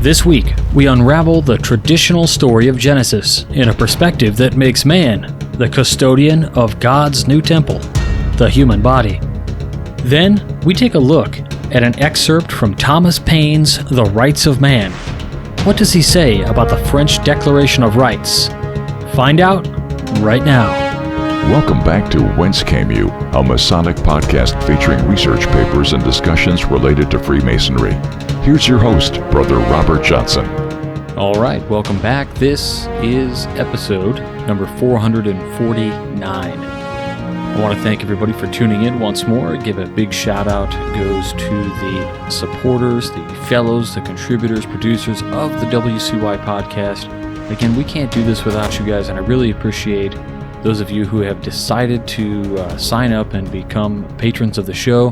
This week, we unravel the traditional story of Genesis in a perspective that makes man the custodian of God's new temple, the human body. Then, we take a look at an excerpt from Thomas Paine's The Rights of Man. What does he say about the French Declaration of Rights? Find out right now. Welcome back to Whence Came You, a Masonic podcast featuring research papers and discussions related to Freemasonry. Here's your host, Brother Robert Johnson. All right, welcome back. This is episode number 449. I want to thank everybody for tuning in once more. Give a big shout out goes to the supporters, the fellows, the contributors, producers of the WCY podcast. Again, we can't do this without you guys, and I really appreciate those of you who have decided to sign up and become patrons of the show,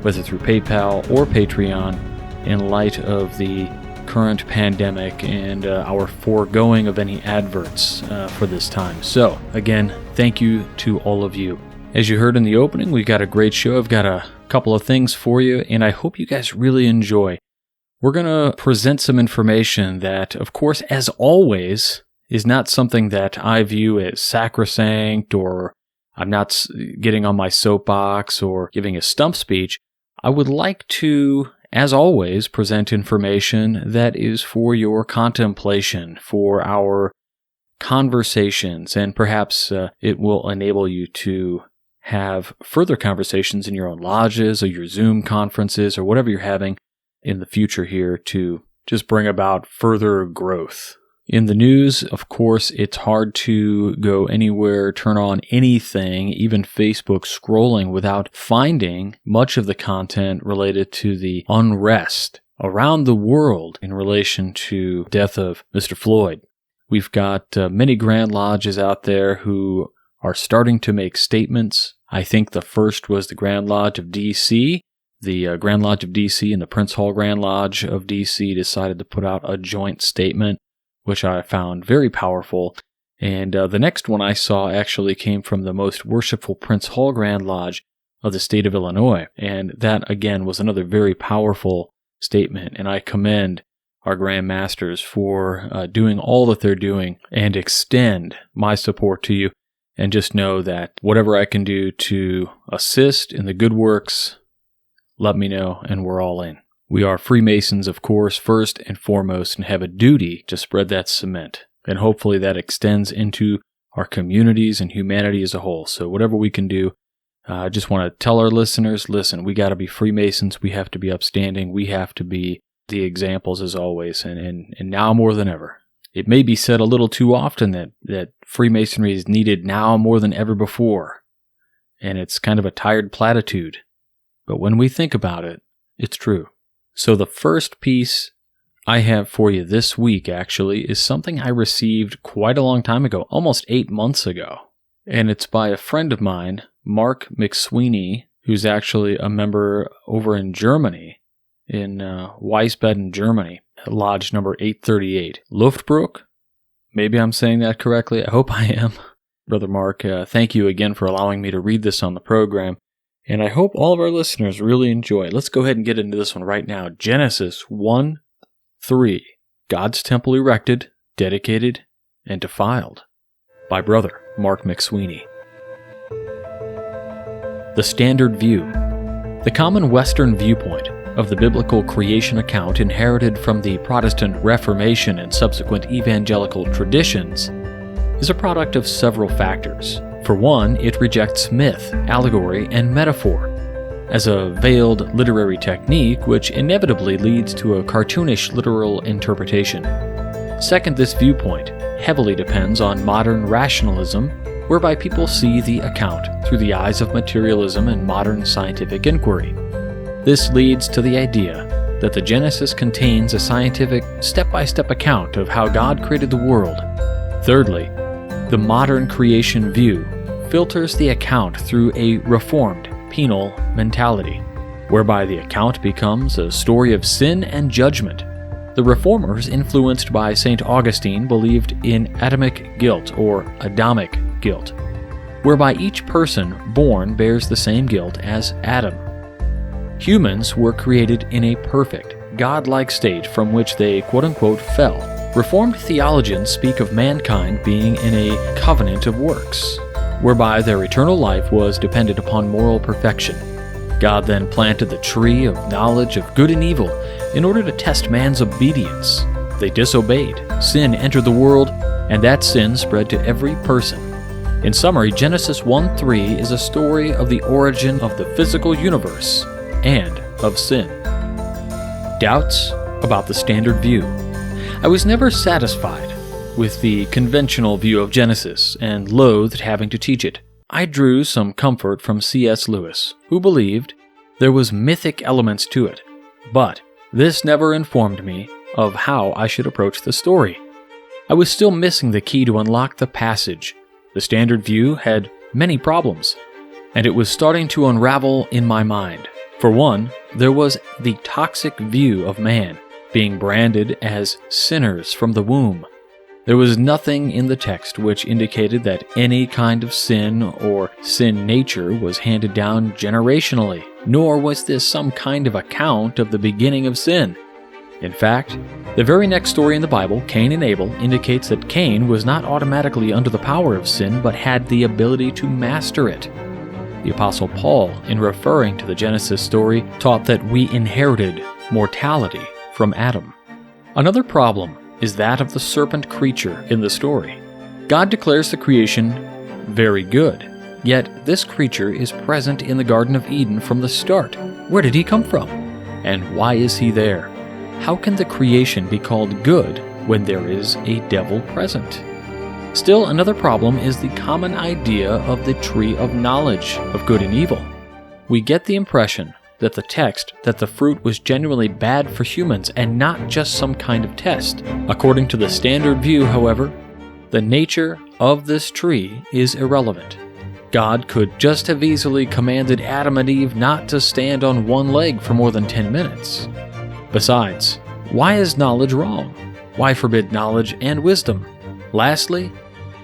whether through PayPal or Patreon, in light of the current pandemic and our foregoing of any adverts for this time. So, again, thank you to all of you. As you heard in the opening, we've got a great show. I've got a couple of things for you, and I hope you guys really enjoy. We're going to present some information that, of course, as always, is not something that I view as sacrosanct, or I'm not getting on my soapbox or giving a stump speech. I would like to, as always, present information that is for your contemplation, for our conversations, and perhaps it will enable you to have further conversations in your own lodges or your Zoom conferences or whatever you're having in the future here to just bring about further growth. In the news, of course, it's hard to go anywhere, turn on anything, even Facebook scrolling, without finding much of the content related to the unrest around the world in relation to the death of Mr. Floyd. We've got many Grand Lodges out there who are starting to make statements. I think the first was the Grand Lodge of D.C. The Grand Lodge of D.C. and the Prince Hall Grand Lodge of D.C. decided to put out a joint statement, which I found very powerful. And the next one I saw actually came from the Most Worshipful Prince Hall Grand Lodge of the state of Illinois. And that, again, was another very powerful statement. And I commend our Grand Masters for doing all that they're doing and extend my support to you. And just know that whatever I can do to assist in the good works, let me know, and we're all in. We are Freemasons, of course, first and foremost, and have a duty to spread that cement. And hopefully that extends into our communities and humanity as a whole. So whatever we can do, I just want to tell our listeners, listen, we got to be Freemasons. We have to be upstanding. We have to be the examples as always, and now more than ever. It may be said a little too often that Freemasonry is needed now more than ever before. And it's kind of a tired platitude. But when we think about it, it's true. So the first piece I have for you this week, actually, is something I received quite a long time ago, almost 8 months ago. And it's by a friend of mine, Mark McSweeney, who's actually a member over in Germany, in Wiesbaden, Germany, Lodge number 838. Luftbruck? Maybe I'm saying that correctly. I hope I am. Brother Mark, thank you again for allowing me to read this on the program. And I hope all of our listeners really enjoy it. Let's go ahead and get into this one right now. Genesis 1:3. God's temple erected, dedicated, and defiled. By Brother Mark McSweeney. The Standard View. The common Western viewpoint of the biblical creation account inherited from the Protestant Reformation and subsequent evangelical traditions is a product of several factors. For one, it rejects myth, allegory, and metaphor as a veiled literary technique which inevitably leads to a cartoonish literal interpretation. Second, this viewpoint heavily depends on modern rationalism, whereby people see the account through the eyes of materialism and modern scientific inquiry. This leads to the idea that the Genesis contains a scientific step-by-step account of how God created the world. Thirdly, the modern creation view filters the account through a reformed penal mentality, whereby the account becomes a story of sin and judgment. The reformers, influenced by St. Augustine, believed in Adamic guilt or Adamic guilt, whereby each person born bears the same guilt as Adam. Humans were created in a perfect, godlike state from which they quote-unquote fell. Reformed theologians speak of mankind being in a covenant of works, whereby their eternal life was dependent upon moral perfection. God then planted the tree of knowledge of good and evil in order to test man's obedience. They disobeyed, sin entered the world, and that sin spread to every person. In summary, Genesis 1:3 is a story of the origin of the physical universe and of sin. Doubts about the standard view. I was never satisfied with the conventional view of Genesis and loathed having to teach it. I drew some comfort from C.S. Lewis, who believed there was mythic elements to it, but this never informed me of how I should approach the story. I was still missing the key to unlock the passage. The standard view had many problems, and it was starting to unravel in my mind. For one, there was the toxic view of man, being branded as sinners from the womb. There was nothing in the text which indicated that any kind of sin or sin nature was handed down generationally, nor was this some kind of account of the beginning of sin. In fact, the very next story in the Bible, Cain and Abel, indicates that Cain was not automatically under the power of sin, but had the ability to master it. The Apostle Paul, in referring to the Genesis story, taught that we inherited mortality from Adam. Another problem is that of the serpent creature in the story. God declares the creation very good, yet this creature is present in the Garden of Eden from the start. Where did he come from? And why is he there? How can the creation be called good when there is a devil present? Still, another problem is the common idea of the tree of knowledge of good and evil. We get the impression that the fruit was genuinely bad for humans and not just some kind of test. According to the standard view, however, the nature of this tree is irrelevant. God could just have easily commanded Adam and Eve not to stand on one leg for more than 10 minutes. Besides, why is knowledge wrong? Why forbid knowledge and wisdom? Lastly,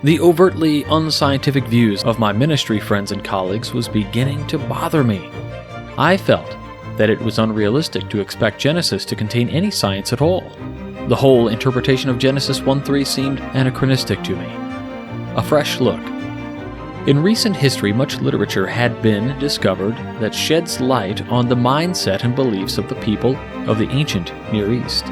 the overtly unscientific views of my ministry friends and colleagues was beginning to bother me. I felt that it was unrealistic to expect Genesis to contain any science at all. The whole interpretation of Genesis 1:3 seemed anachronistic to me. A fresh look. In recent history, much literature had been discovered that sheds light on the mindset and beliefs of the people of the ancient Near East.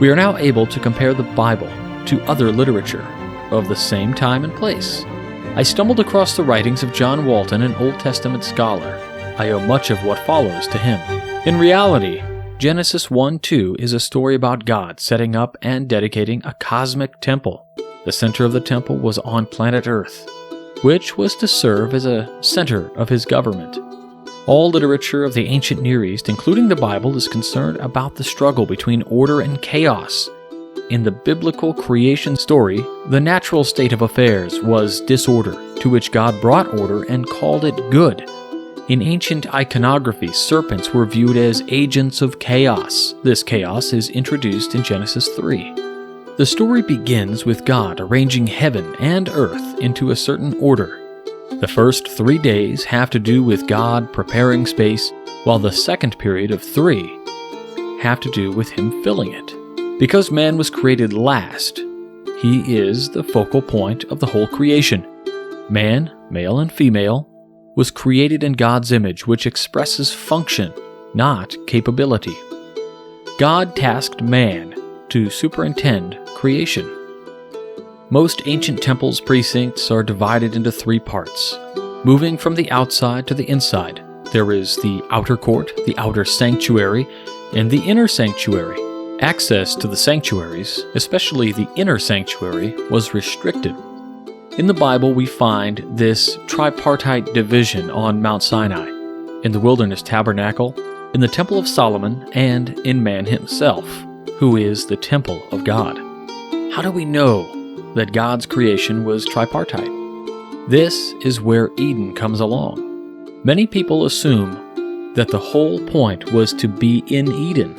We are now able to compare the Bible to other literature of the same time and place. I stumbled across the writings of John Walton, an Old Testament scholar. I owe much of what follows to him. In reality, Genesis 1:2 is a story about God setting up and dedicating a cosmic temple. The center of the temple was on planet Earth, which was to serve as a center of his government. All literature of the ancient Near East, including the Bible, is concerned about the struggle between order and chaos. In the biblical creation story, the natural state of affairs was disorder, to which God brought order and called it good. In ancient iconography, serpents were viewed as agents of chaos. This chaos is introduced in Genesis 3. The story begins with God arranging heaven and earth into a certain order. The first 3 days have to do with God preparing space, while the second period of 3 have to do with him filling it. Because man was created last, he is the focal point of the whole creation. Man, male and female, was created in God's image, which expresses function, not capability. God tasked man to superintend creation. Most ancient temples' precincts are divided into 3 parts. Moving from the outside to the inside, there is the outer court, the outer sanctuary, and the inner sanctuary. Access to the sanctuaries, especially the inner sanctuary, was restricted. In the Bible, we find this tripartite division on Mount Sinai, in the wilderness tabernacle, in the Temple of Solomon, and in man himself, who is the temple of God. How do we know that God's creation was tripartite? This is where Eden comes along. Many people assume that the whole point was to be in Eden,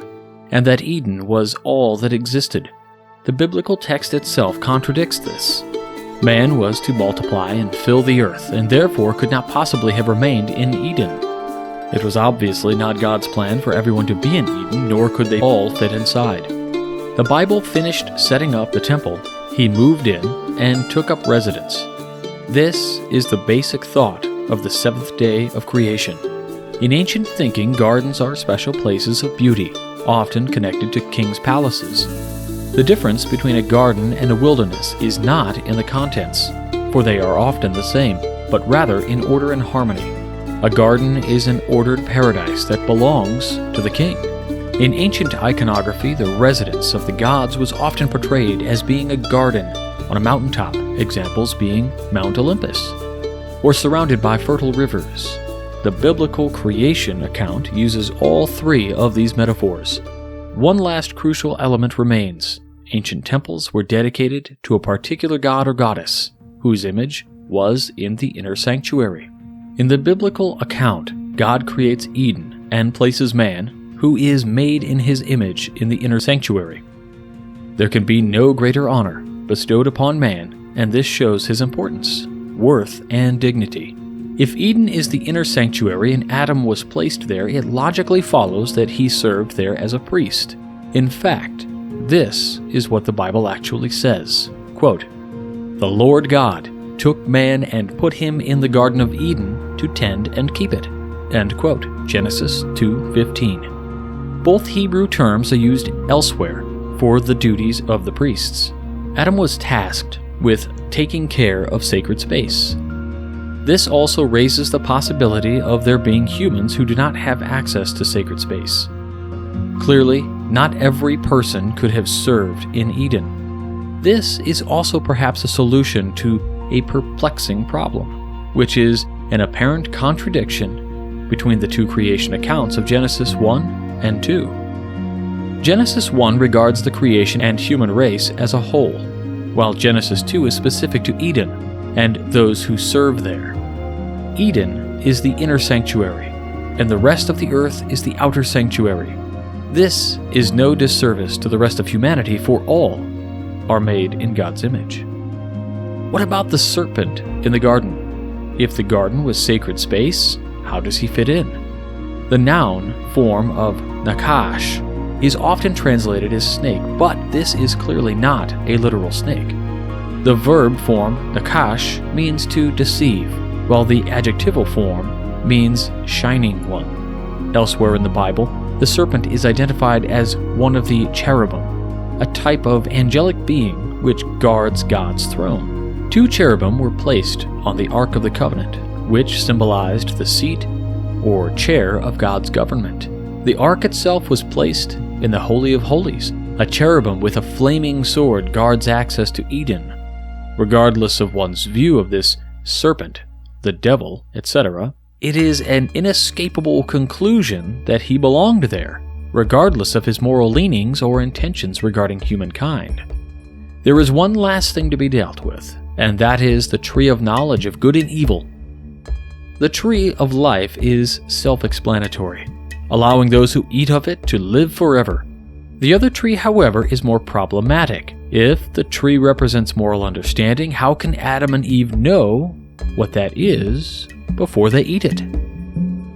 and that Eden was all that existed. The biblical text itself contradicts this. Man was to multiply and fill the earth, and therefore could not possibly have remained in Eden. It was obviously not God's plan for everyone to be in Eden, nor could they all fit inside. The Bible finished setting up the temple, he moved in, and took up residence. This is the basic thought of the seventh day of creation. In ancient thinking, gardens are special places of beauty, often connected to kings' palaces. The difference between a garden and a wilderness is not in the contents, for they are often the same, but rather in order and harmony. A garden is an ordered paradise that belongs to the king. In ancient iconography, the residence of the gods was often portrayed as being a garden on a mountaintop, examples being Mount Olympus, or surrounded by fertile rivers. The biblical creation account uses all three of these metaphors. One last crucial element remains. Ancient temples were dedicated to a particular god or goddess, whose image was in the inner sanctuary. In the biblical account, God creates Eden and places man, who is made in his image, in the inner sanctuary. There can be no greater honor bestowed upon man, and this shows his importance, worth, and dignity. If Eden is the inner sanctuary and Adam was placed there, it logically follows that he served there as a priest. In fact, this is what the Bible actually says. Quote, "The Lord God took man and put him in the Garden of Eden to tend and keep it." End quote. Genesis 2:15. Both Hebrew terms are used elsewhere for the duties of the priests. Adam was tasked with taking care of sacred space. This also raises the possibility of there being humans who do not have access to sacred space. Clearly, not every person could have served in Eden. This is also perhaps a solution to a perplexing problem, which is an apparent contradiction between the two creation accounts of Genesis 1 and 2. Genesis 1 regards the creation and human race as a whole, while Genesis 2 is specific to Eden and those who serve there. Eden is the inner sanctuary, and the rest of the earth is the outer sanctuary. This is no disservice to the rest of humanity, for all are made in God's image. What about the serpent in the garden? If the garden was sacred space, how does he fit in? The noun form of nakash is often translated as snake, but this is clearly not a literal snake. The verb form nakash means to deceive, while the adjectival form means shining one. Elsewhere in the Bible, the serpent is identified as one of the cherubim, a type of angelic being which guards God's throne. 2 cherubim were placed on the Ark of the Covenant, which symbolized the seat or chair of God's government. The Ark itself was placed in the Holy of Holies. A cherubim with a flaming sword guards access to Eden. Regardless of one's view of this serpent, the devil, etc., it is an inescapable conclusion that he belonged there, regardless of his moral leanings or intentions regarding humankind. There is one last thing to be dealt with, and that is the tree of knowledge of good and evil. The tree of life is self-explanatory, allowing those who eat of it to live forever. The other tree, however, is more problematic. If the tree represents moral understanding, how can Adam and Eve know what that is before they eat it?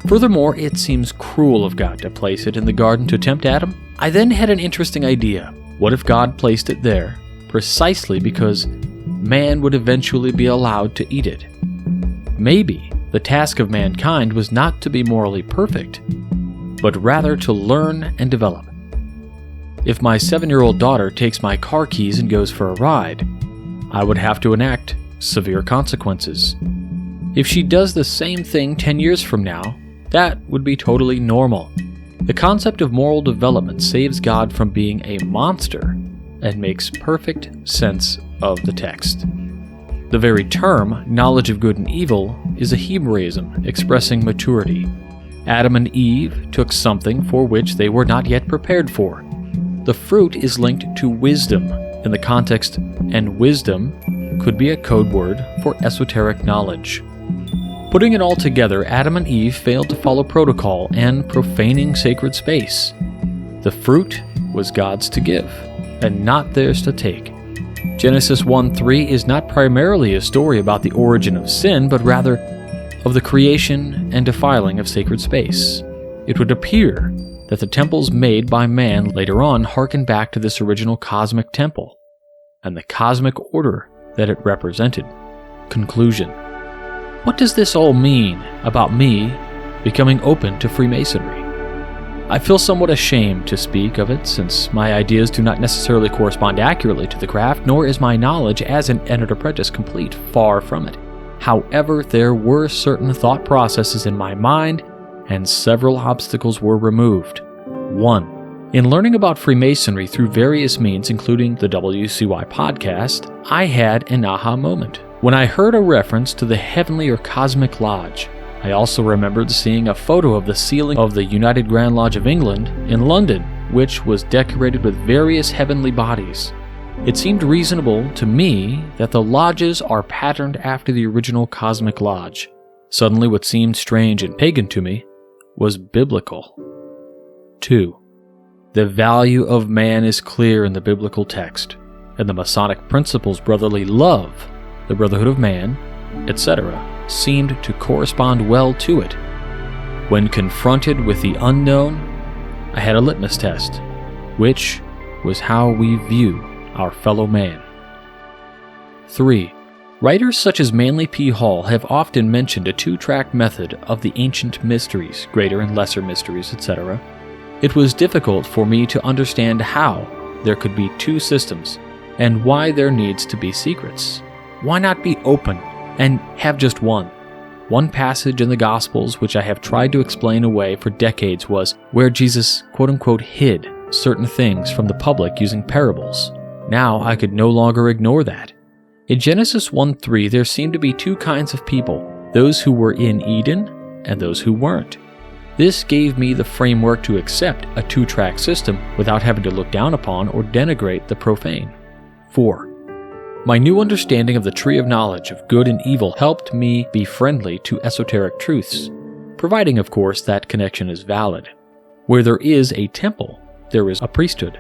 Furthermore, it seems cruel of God to place it in the garden to tempt Adam. I then had an interesting idea. What if God placed it there precisely because man would eventually be allowed to eat it? Maybe the task of mankind was not to be morally perfect, but rather to learn and develop. If my 7-year-old daughter takes my car keys and goes for a ride, I would have to enact severe consequences. If she does the same thing 10 years from now, that would be totally normal. The concept of moral development saves God from being a monster and makes perfect sense of the text. The very term, knowledge of good and evil, is a Hebraism expressing maturity. Adam and Eve took something for which they were not yet prepared for. The fruit is linked to wisdom in the context, and wisdom could be a code word for esoteric knowledge. Putting it all together, Adam and Eve failed to follow protocol and profaning sacred space. The fruit was God's to give, and not theirs to take. Genesis 1:3 is not primarily a story about the origin of sin, but rather of the creation and defiling of sacred space. It would appear that the temples made by man later on harken back to this original cosmic temple and the cosmic order that it represented. Conclusion. What does this all mean about me becoming open to Freemasonry? I feel somewhat ashamed to speak of it since my ideas do not necessarily correspond accurately to the craft, nor is my knowledge as an entered apprentice complete, far from it. However, there were certain thought processes in my mind, and several obstacles were removed. 1. In learning about Freemasonry through various means, including the WCY podcast, I had an aha moment when I heard a reference to the Heavenly or Cosmic Lodge. I also remembered seeing a photo of the ceiling of the United Grand Lodge of England in London, which was decorated with various heavenly bodies. It seemed reasonable to me that the lodges are patterned after the original Cosmic Lodge. Suddenly, what seemed strange and pagan to me was biblical. 2. The value of man is clear in the biblical text, and the Masonic principles brotherly love, the brotherhood of man, etc., seemed to correspond well to it. When confronted with the unknown, I had a litmus test, which was how we view our fellow man. 3. Writers such as Manly P. Hall have often mentioned a two-track method of the ancient mysteries, greater and lesser mysteries, etc. It was difficult for me to understand how there could be two systems, and why there needs to be secrets. Why not be open and have just one? One passage in the Gospels which I have tried to explain away for decades was where Jesus quote-unquote hid certain things from the public using parables. Now I could no longer ignore that. In Genesis 1:3, there seemed to be two kinds of people, those who were in Eden and those who weren't. This gave me the framework to accept a two-track system without having to look down upon or denigrate the profane. 4. My new understanding of the tree of knowledge of good and evil helped me be friendly to esoteric truths, providing, of course, that connection is valid. Where there is a temple, there is a priesthood.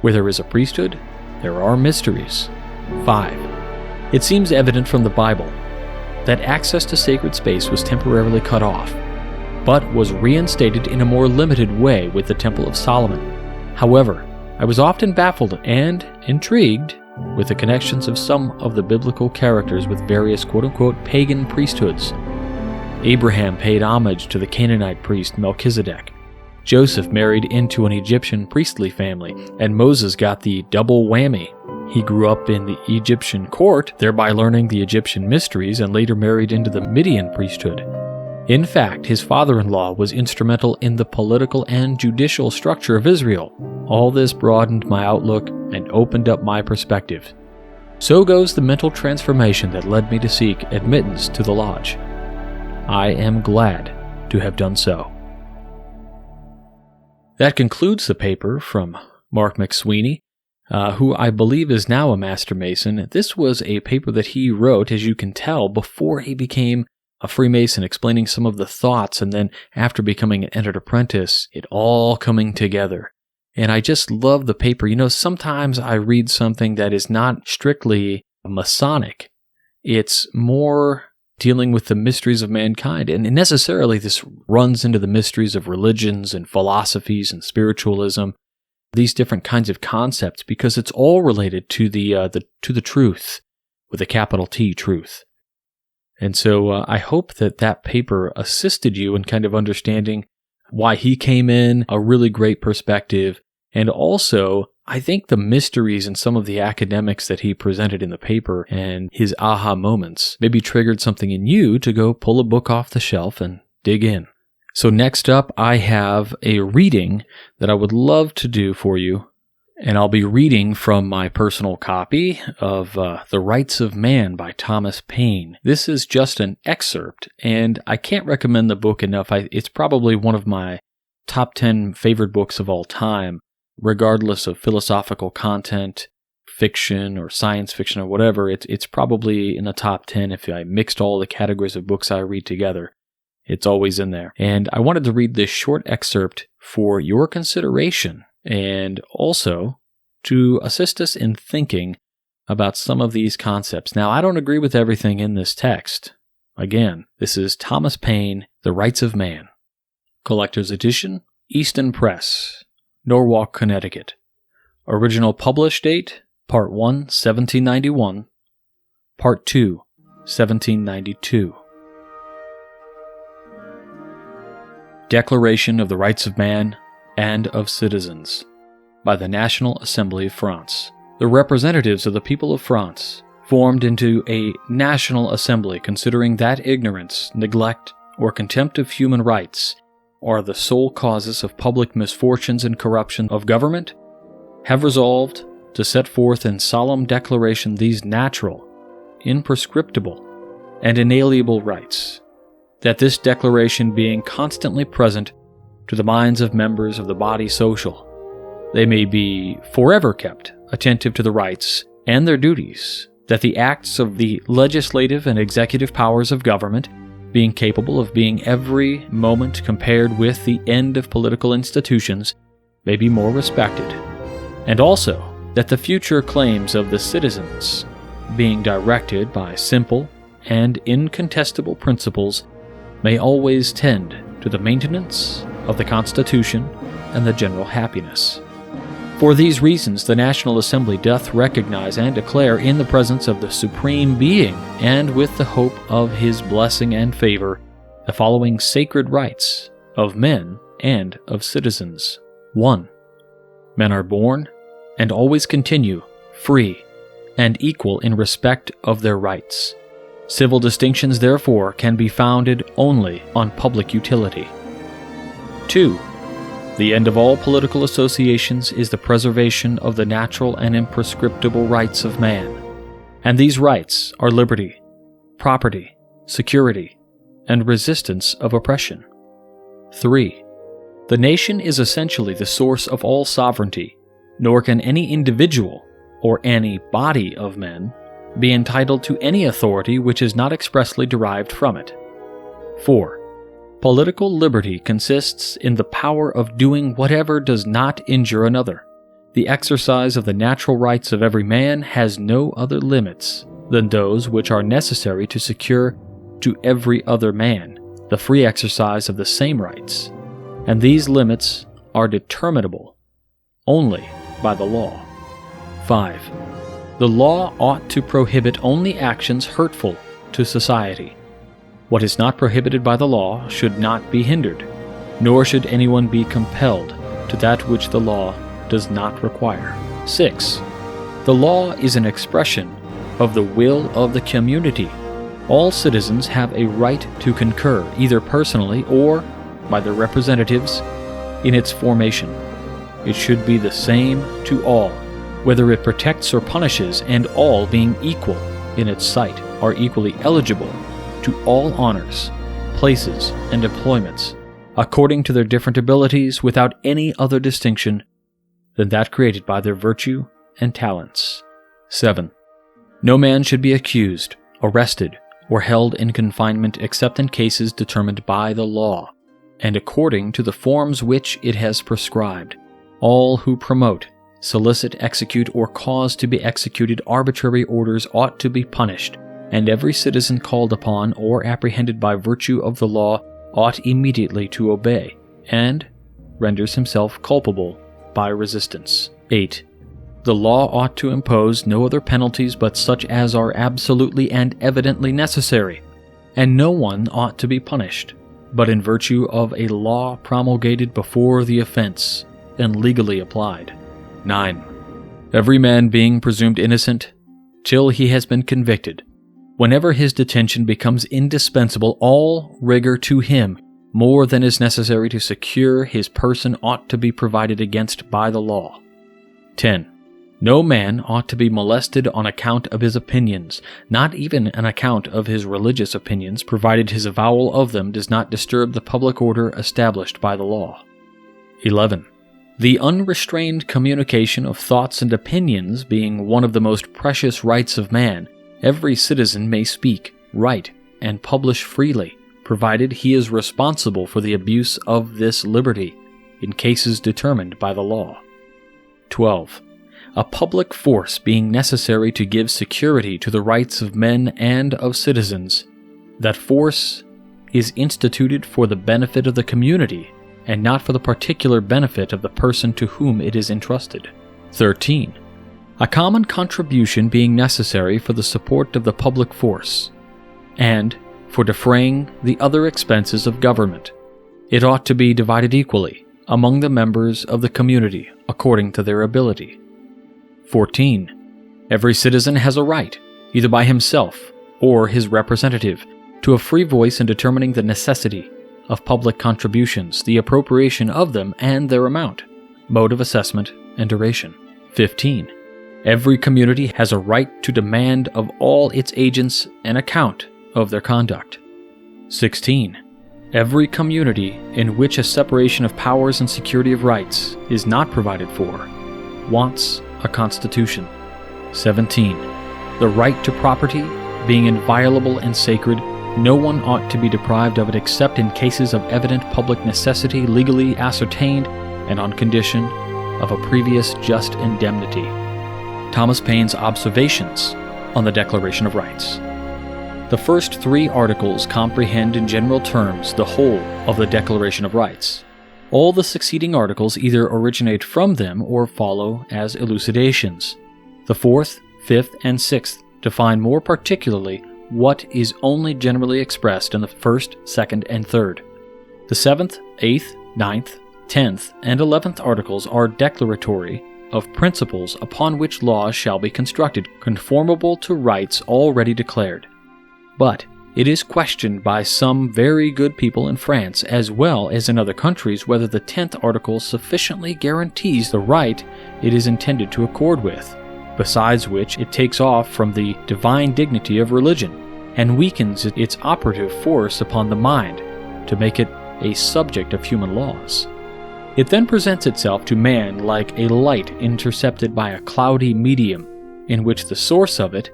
Where there is a priesthood, there are mysteries. 5. It seems evident from the Bible that access to sacred space was temporarily cut off, but was reinstated in a more limited way with the Temple of Solomon. However, I was often baffled and intrigued with the connections of some of the biblical characters with various quote-unquote pagan priesthoods. Abraham paid homage to the Canaanite priest Melchizedek. Joseph married into an Egyptian priestly family, and Moses got the double whammy. He grew up in the Egyptian court, thereby learning the Egyptian mysteries, and later married into the Midian priesthood. In fact, his father-in-law was instrumental in the political and judicial structure of Israel. All this broadened my outlook and opened up my perspective. So goes the mental transformation that led me to seek admittance to the lodge. I am glad to have done so. That concludes the paper from Mark McSweeney, who I believe is now a Master Mason. This was a paper that he wrote, as you can tell, before he became a Freemason, explaining some of the thoughts, and then after becoming an entered apprentice, it all coming together. And I just love the paper. You know, sometimes I read something that is not strictly Masonic. It's more dealing with the mysteries of mankind. And necessarily this runs into the mysteries of religions and philosophies and spiritualism, these different kinds of concepts, because it's all related to the truth, with a capital T, truth. And so I hope that paper assisted you in kind of understanding why he came in, a really great perspective. And also, I think the mysteries and some of the academics that he presented in the paper and his aha moments maybe triggered something in you to go pull a book off the shelf and dig in. So next up, I have a reading that I would love to do for you. And I'll be reading from my personal copy of The Rights of Man by Thomas Paine. This is just an excerpt, and I can't recommend the book enough. It's probably one of my top 10 favorite books of all time, regardless of philosophical content, fiction or science fiction or whatever. It's probably in the top 10 if I mixed all the categories of books I read together. It's always in there. And I wanted to read this short excerpt for your consideration, and also to assist us in thinking about some of these concepts. Now, I don't agree with everything in this text, Again, this is Thomas Paine, The Rights of Man. Collector's Edition, Easton Press, Norwalk, Connecticut. Original published date, Part 1, 1791, Part 2, 1792. Declaration of the Rights of Man and of Citizens by the National Assembly of France. The representatives of the people of France formed into a National Assembly considering that ignorance, neglect, or contempt of human rights are the sole causes of public misfortunes and corruption of government, have resolved to set forth in solemn declaration these natural, imprescriptible, and inalienable rights, that this declaration being constantly present to the minds of members of the body social, they may be forever kept attentive to the rights and their duties, that the acts of the legislative and executive powers of government, being capable of being every moment compared with the end of political institutions, may be more respected, and also that the future claims of the citizens, being directed by simple and incontestable principles, may always tend to the maintenance of the Constitution and the general happiness. For these reasons, the National Assembly doth recognize and declare in the presence of the Supreme Being, and with the hope of His blessing and favor, the following sacred rights of men and of citizens. 1. Men are born, and always continue, free, and equal in respect of their rights. Civil distinctions, therefore, can be founded only on public utility. 2. The end of all political associations is the preservation of the natural and imprescriptible rights of man, and these rights are liberty, property, security, and resistance of oppression. 3. The nation is essentially the source of all sovereignty, nor can any individual, or any body of men, be entitled to any authority which is not expressly derived from it. 4. Political liberty consists in the power of doing whatever does not injure another. The exercise of the natural rights of every man has no other limits than those which are necessary to secure to every other man the free exercise of the same rights, and these limits are determinable only by the law. 5. The law ought to prohibit only actions hurtful to society. What is not prohibited by the law should not be hindered, nor should anyone be compelled to that which the law does not require. 6. The law is an expression of the will of the community. All citizens have a right to concur, either personally or by their representatives, in its formation. It should be the same to all, whether it protects or punishes, and all, being equal in its sight, are equally eligible to all honors, places, and employments, according to their different abilities, without any other distinction than that created by their virtue and talents. 7. No man should be accused, arrested, or held in confinement except in cases determined by the law, and according to the forms which it has prescribed. All who promote, solicit, execute, or cause to be executed arbitrary orders ought to be punished, and every citizen called upon or apprehended by virtue of the law ought immediately to obey, and renders himself culpable by resistance. 8. The law ought to impose no other penalties but such as are absolutely and evidently necessary, and no one ought to be punished, but in virtue of a law promulgated before the offense, and legally applied. 9. Every man being presumed innocent till he has been convicted, whenever his detention becomes indispensable, all rigor to him more than is necessary to secure his person ought to be provided against by the law. 10. No man ought to be molested on account of his opinions, not even on account of his religious opinions, provided his avowal of them does not disturb the public order established by the law. 11. The unrestrained communication of thoughts and opinions being one of the most precious rights of man, every citizen may speak, write, and publish freely, provided he is responsible for the abuse of this liberty, in cases determined by the law. 12. A public force being necessary to give security to the rights of men and of citizens, that force is instituted for the benefit of the community and not for the particular benefit of the person to whom it is entrusted. 13. A common contribution being necessary for the support of the public force, and for defraying the other expenses of government. It ought to be divided equally among the members of the community according to their ability. 14. Every citizen has a right, either by himself or his representative, to a free voice in determining the necessity of public contributions, the appropriation of them and their amount, mode of assessment, and duration. 15. Every community has a right to demand of all its agents an account of their conduct. 16. Every community in which a separation of powers and security of rights is not provided for wants a constitution. 17. The right to property being inviolable and sacred, no one ought to be deprived of it except in cases of evident public necessity legally ascertained and on condition of a previous just indemnity. Thomas Paine's Observations on the Declaration of Rights. The first 3 articles comprehend in general terms the whole of the Declaration of Rights. All the succeeding articles either originate from them or follow as elucidations. The 4th, 5th, and 6th define more particularly what is only generally expressed in the 1st, 2nd, and 3rd. The 7th, 8th, 9th, 10th, and 11th articles are declaratory of principles upon which laws shall be constructed, conformable to rights already declared. But it is questioned by some very good people in France as well as in other countries whether the 10th article sufficiently guarantees the right it is intended to accord with, besides which it takes off from the divine dignity of religion and weakens its operative force upon the mind to make it a subject of human laws. It then presents itself to man like a light intercepted by a cloudy medium in which the source of it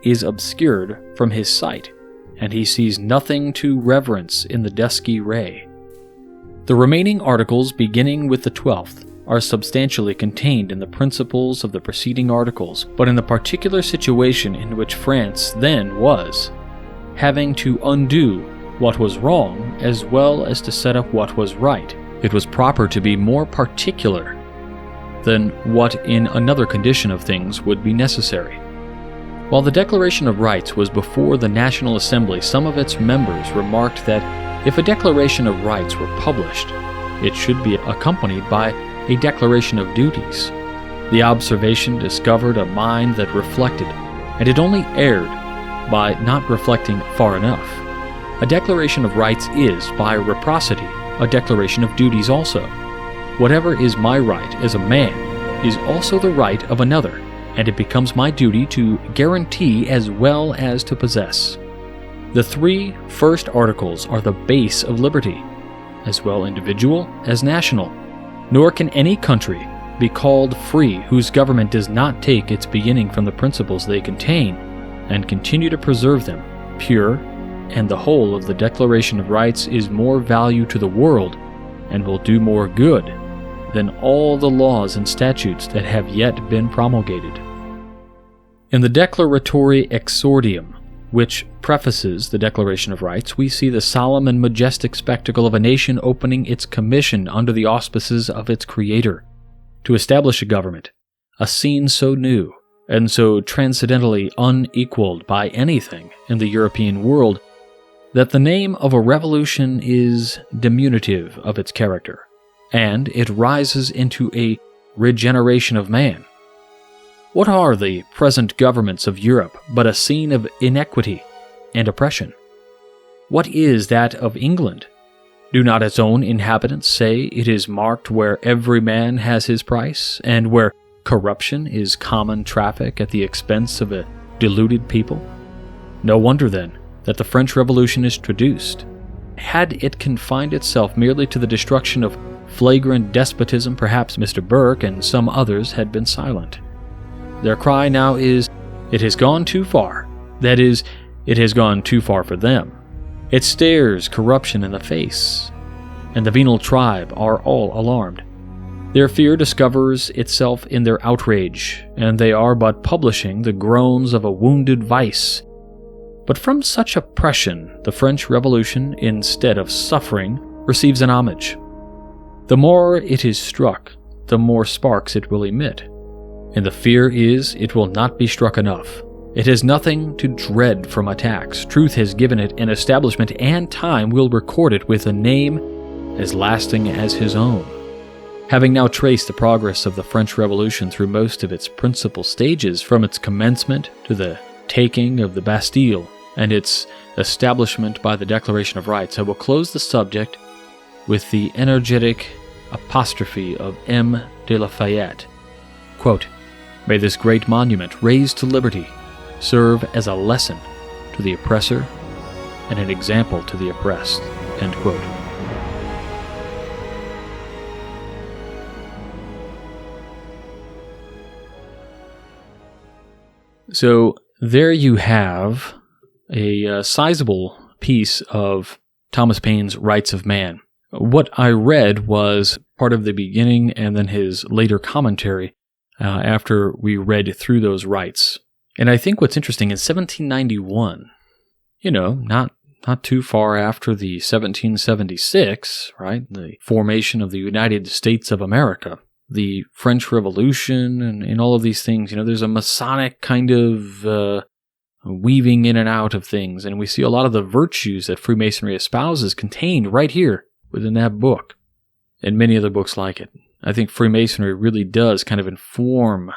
is obscured from his sight, and he sees nothing to reverence in the dusky ray. The remaining articles, beginning with the 12th, are substantially contained in the principles of the preceding articles, but in the particular situation in which France then was, having to undo what was wrong as well as to set up what was right, it was proper to be more particular than what in another condition of things would be necessary. While the Declaration of Rights was before the National Assembly, some of its members remarked that if a Declaration of Rights were published, it should be accompanied by a Declaration of Duties. The observation discovered a mind that reflected, and it only erred by not reflecting far enough. A Declaration of Rights is, by reciprocity, a declaration of duties also. Whatever is my right as a man is also the right of another, and it becomes my duty to guarantee as well as to possess. The 3 first articles are the base of liberty, as well individual as national, nor can any country be called free whose government does not take its beginning from the principles they contain and continue to preserve them pure, and the whole of the Declaration of Rights is more value to the world and will do more good than all the laws and statutes that have yet been promulgated. In the declaratory exordium, which prefaces the Declaration of Rights, we see the solemn and majestic spectacle of a nation opening its commission under the auspices of its Creator to establish a government, a scene so new and so transcendently unequaled by anything in the European world that the name of a revolution is diminutive of its character, and it rises into a regeneration of man. What are the present governments of Europe but a scene of inequity and oppression? What is that of England? Do not its own inhabitants say it is marked where every man has his price, and where corruption is common traffic at the expense of a deluded people? No wonder, then, that the French Revolution is traduced. Had it confined itself merely to the destruction of flagrant despotism, perhaps Mr. Burke and some others had been silent. Their cry now is, "It has gone too far." That is, it has gone too far for them. It stares corruption in the face, and the venal tribe are all alarmed. Their fear discovers itself in their outrage, and they are but publishing the groans of a wounded vice. But from such oppression, the French Revolution, instead of suffering, receives an homage. The more it is struck, the more sparks it will emit. And the fear is it will not be struck enough. It has nothing to dread from attacks. Truth has given it an establishment, and time will record it with a name as lasting as his own. Having now traced the progress of the French Revolution through most of its principal stages, from its commencement to the taking of the Bastille and its establishment by the Declaration of Rights, I will close the subject with the energetic apostrophe of M. de Lafayette. Quote, "May this great monument, raised to liberty, serve as a lesson to the oppressor and an example to the oppressed." End quote. So there you have a sizable piece of Thomas Paine's Rights of Man. What I read was part of the beginning and then his later commentary after we read through those rights. And I think what's interesting, in 1791, not too far after the 1776, right, the formation of the United States of America, the French Revolution and all of these things, there's a Masonic kind of weaving in and out of things. And we see a lot of the virtues that Freemasonry espouses contained right here within that book and many other books like it. I think Freemasonry really does kind of inform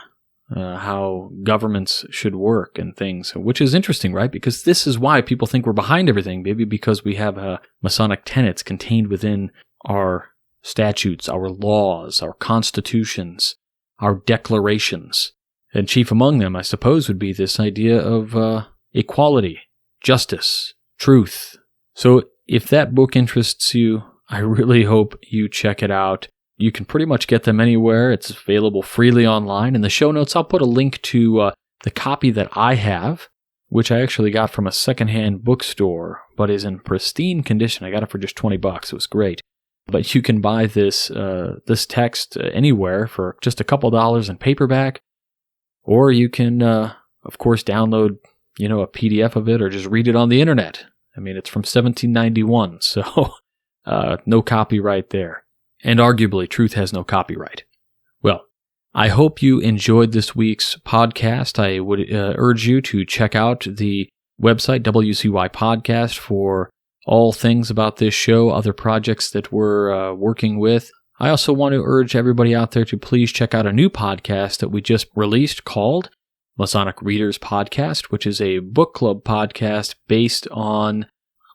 how governments should work and things, which is interesting, right? Because this is why people think we're behind everything, maybe because we have Masonic tenets contained within our statutes, our laws, our constitutions, our declarations. And chief among them, I suppose, would be this idea of equality, justice, truth. So if that book interests you, I really hope you check it out. You can pretty much get them anywhere. It's available freely online. In the show notes, I'll put a link to the copy that I have, which I actually got from a secondhand bookstore, but is in pristine condition. I got it for just $20. It was great. But you can buy this text anywhere for just a couple dollars in paperback, or you can, of course, download, a PDF of it or just read it on the internet. I mean, it's from 1791, so no copyright there. And arguably, truth has no copyright. Well, I hope you enjoyed this week's podcast. I would urge you to check out the website, WCY Podcast, for all things about this show, other projects that we're working with. I also want to urge everybody out there to please check out a new podcast that we just released called Masonic Readers Podcast, which is a book club podcast based on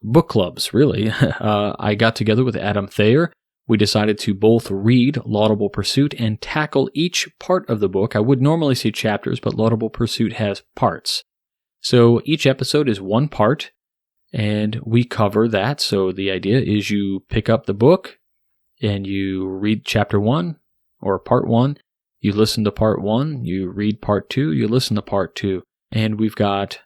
book clubs, really. I got together with Adam Thayer. We decided to both read Laudable Pursuit and tackle each part of the book. I would normally say chapters, but Laudable Pursuit has parts. So each episode is one part, and we cover that. So the idea is you pick up the book, and you read chapter 1, or part 1. You listen to part 1, you read part 2, you listen to part 2. And we've got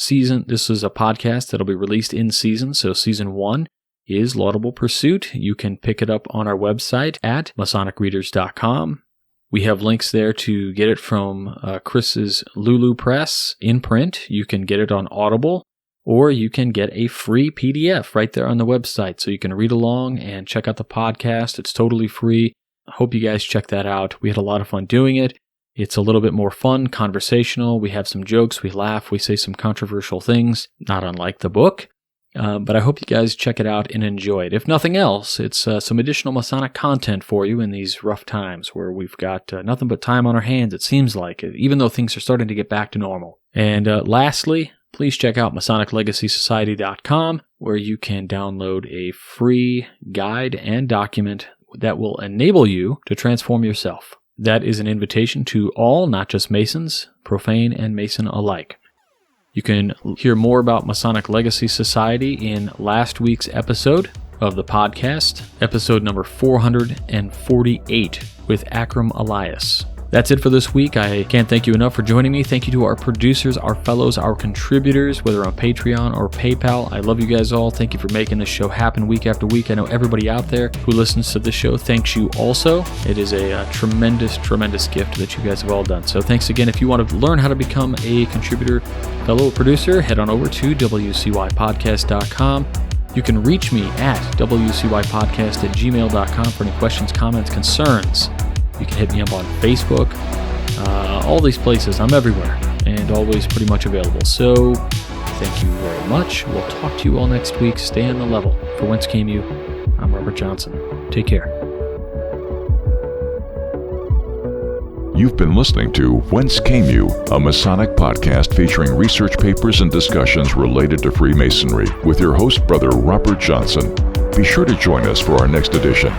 this is a podcast that'll be released in season, so season 1 is Laudable Pursuit. You can pick it up on our website at masonicreaders.com. We have links there to get it from Chris's Lulu Press in print. You can get it on Audible, or you can get a free PDF right there on the website. So you can read along and check out the podcast. It's totally free. I hope you guys check that out. We had a lot of fun doing it. It's a little bit more fun, conversational. We have some jokes, we laugh, we say some controversial things, not unlike the book. But I hope you guys check it out and enjoy it. If nothing else, it's some additional Masonic content for you in these rough times where we've got nothing but time on our hands, it seems like, even though things are starting to get back to normal. And lastly, please check out MasonicLegacySociety.com, where you can download a free guide and document that will enable you to transform yourself. That is an invitation to all, not just Masons, profane and Mason alike. You can hear more about Masonic Legacy Society in last week's episode of the podcast, episode number 448 with Akram Elias. That's it for this week. I can't thank you enough for joining me. Thank you to our producers, our fellows, our contributors, whether on Patreon or PayPal. I love you guys all. Thank you for making this show happen week after week. I know everybody out there who listens to this show thanks you also. It is a tremendous, tremendous gift that you guys have all done. So thanks again. If you want to learn how to become a contributor, fellow producer, head on over to wcypodcast.com. You can reach me at wcypodcast@gmail.com for any questions, comments, concerns. You can hit me up on Facebook, all these places. I'm everywhere and always pretty much available. So thank you very much. We'll talk to you all next week. Stay on the level. For Whence Came You, I'm Robert Johnson. Take care. You've been listening to Whence Came You, a Masonic podcast featuring research papers and discussions related to Freemasonry with your host, Brother Robert Johnson. Be sure to join us for our next edition.